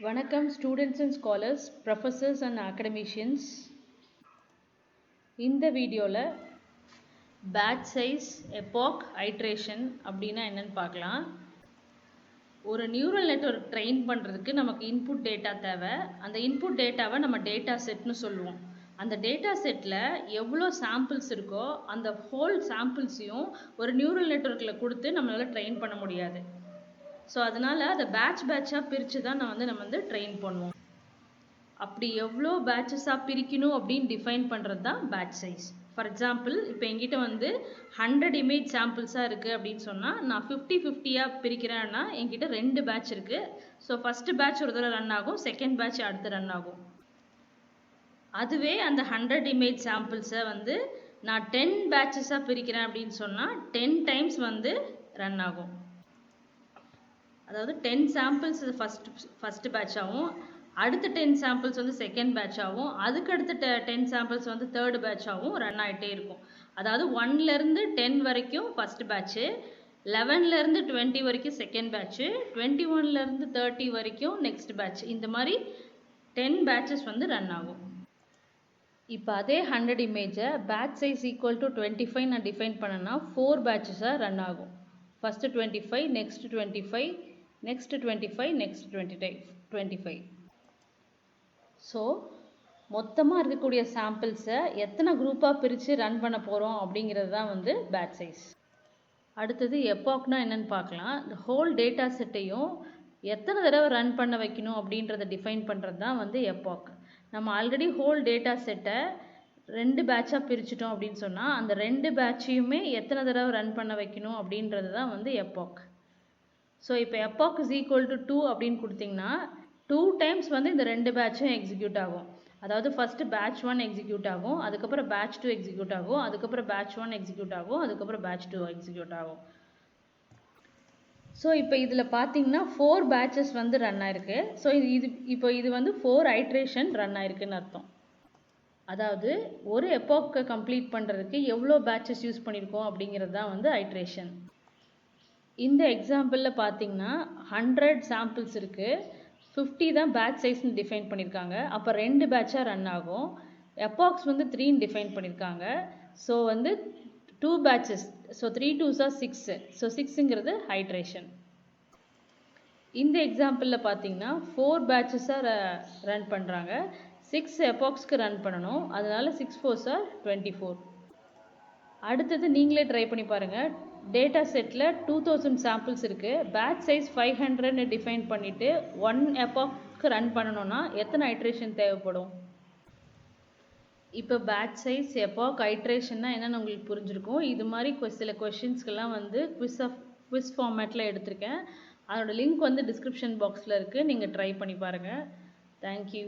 வணக்கம் students and scholars, professors and academicians. இந்த வீடியோவில் batch size, epoch, iteration அப்படின்னா என்னன்னு பார்க்கலாம். ஒரு நியூரல் நெட்வொர்க் ட்ரெயின் பண்ணுறதுக்கு நமக்கு இன்புட் டேட்டா தேவை. அந்த இன்புட் டேட்டாவை நம்ம டேட்டா செட்னு சொல்லுவோம். அந்த டேட்டா செட்டில் எவ்வளோ சாம்பிள்ஸ் இருக்கோ அந்த ஹோல் சாம்பிள்ஸையும் ஒரு நியூரல் நெட்வொர்க்கில் கொடுத்து நம்மளால் ட்ரெயின் பண்ண முடியாது. ஸோ அதனால் அதை பேட்சாக பிரித்து தான் நம்ம வந்து ட்ரெயின் பண்ணுவோம். அப்படி எவ்வளோ பேட்சஸாக பிரிக்கணும் அப்படின்னு டிஃபைன் பண்ணுறது தான் பேட்ச் சைஸ். ஃபார் எக்ஸாம்பிள், இப்போ என்கிட்ட வந்து 100 இமேஜ் சாம்பிள்ஸாக இருக்குது அப்படின்னு சொன்னால் நான் 50-50யாக பிரிக்கிறேன்னா என்கிட்ட 2 பேட்ச் இருக்குது. ஸோ ஃபஸ்ட்டு பேட்ச் ஒரு தடவை ரன் ஆகும், செகண்ட் பேட்ச் அடுத்து ரன் ஆகும். அதுவே அந்த 100 இமேஜ் சாம்பிள்ஸை வந்து நான் 10 பேட்சஸாக பிரிக்கிறேன் அப்படின்னு சொன்னால் 10 டைம்ஸ் வந்து ரன் ஆகும். அதாவது 10 சாம்பிள்ஸ் ஃபஸ்ட்டு பேட்சாகவும், அடுத்த 10 சாம்பிள்ஸ் வந்து செகண்ட் பேட்சாகவும், அதுக்கடுத்த 10 சாம்பிள்ஸ் வந்து தேர்டு பேட்சாகவும் ரன் ஆகிட்டே இருக்கும். அதாவது 1லேருந்து 10 வரைக்கும் ஃபஸ்ட்டு பேட்ச்சு, 11லேருந்து 20 வரைக்கும் செகண்ட் பேட்ச்சு, 21லேருந்து 30 வரைக்கும் நெக்ஸ்ட் பேட்ச். இந்த மாதிரி 10 பேட்சஸ் வந்து ரன் ஆகும். இப்போ அதே 100 இமேஜை பேட்ச் சைஸ் ஈக்குவல் டு 25 நான் டிஃபைன் பண்ணேன்னா 4 பேட்சஸாக ரன் ஆகும். First 25, next 25, next 25, next 25. So மொத்தமாக இருக்கக்கூடிய சாம்பிள்ஸை எத்தனை குரூப்பாக பிரித்து ரன் பண்ண போகிறோம் அப்படிங்கிறது தான் வந்து பேட்ச் சைஸ். அடுத்தது எப்பாக்னா என்னென்னு பார்க்கலாம். இந்த ஹோல் டேட்டா செட்டையும் எத்தனை தடவை ரன் பண்ண வைக்கணும் அப்படின்றத டிஃபைன் பண்ணுறது தான் வந்து எப்பாக். நம்ம ஆல்ரெடி ஹோல் டேட்டா செட்டை 2 பேட்சாக பிரிச்சிட்டோம் அப்படின்னு சொன்னால் அந்த 2 பேட்சையுமே எத்தனை தடவை ரன் பண்ண வைக்கணும் அப்படின்றது தான் வந்து எப்பாக். ஸோ இப்போ எப்பாக் இஸ் ஈக்குவல் டு 2 அப்படின்னு கொடுத்தீங்கன்னா 2 டைம்ஸ் வந்து இந்த 2 பேட்சும் எக்ஸிக்யூட் ஆகும். அதாவது ஃபஸ்ட்டு பேட்ச் 1 எக்ஸிக்யூட் ஆகும், அதுக்கப்புறம் பேட்ச் 2 எக்ஸிக்யூட் ஆகும், அதுக்கப்புறம் பேட்ச் 1 எக்ஸிக்யூட் ஆகும், அதுக்கப்புறம் பேட்ச் 2 எக்ஸிக்யூட் ஆகும். ஸோ இப்போ இதில் பார்த்தீங்கன்னா 4 பேட்சஸ் வந்து ரன் ஆயிருக்கு. ஸோ இது வந்து 4 ஐட்ரேஷன் ரன் ஆயிருக்குன்னு அர்த்தம். அதாவது ஒரு எப்பாக்கை கம்ப்ளீட் பண்ணுறதுக்கு எவ்வளோ பேட்சஸ் யூஸ் பண்ணியிருக்கோம் அப்படிங்கிறது தான் வந்து ஐட்ரேஷன். இந்த எக்ஸாம்பிளில் பார்த்தீங்கன்னா 100 சாம்பிள்ஸ் இருக்குது, 50 தான் பேட்ச் சைஸ்னு டிஃபைன் பண்ணியிருக்காங்க. அப்போ 2 பேட்சாக ரன் ஆகும். எப்பாக்ஸ் வந்து 3ன்னு டிஃபைன் பண்ணியிருக்காங்க. ஸோ வந்து 2 batches, so 3 2s are 6. So 6ங்கிறது ஹைட்ரேஷன். இந்த எக்ஸாம்பிளில் பார்த்தீங்கன்னா 4 பேட்சஸாக ரன் பண்ணுறாங்க, 6 எப்பாக்ஸ்க்கு ரன் பண்ணணும். அதனால 6 4s are 24. அடுத்தது நீங்களே ட்ரை பண்ணி பாருங்கள். டேட்டா செட்டில் 2000 சாம்பிள்ஸ் இருக்குது, பேட்ச் சைஸ் 500ன்னு டிஃபைன் பண்ணிவிட்டு 1 எப்பாக்கு ரன் பண்ணணும்னா எத்தனை ஐட்ரேஷன் தேவைப்படும்? இப்போ பேட்ச் சைஸ், எப்பாக், ஐட்ரேஷன்னா என்னென்னு உங்களுக்கு புரிஞ்சிருக்கும். இது மாதிரி சில கொஷின்ஸ்க்கெல்லாம் வந்து குவிஸ் ஃபார்மேட்டில் எடுத்திருக்கேன். அதோட லிங்க் வந்து டிஸ்கிரிப்ஷன் பாக்ஸில் இருக்குது, நீங்கள் ட்ரை பண்ணி பாருங்கள். தேங்க்யூ.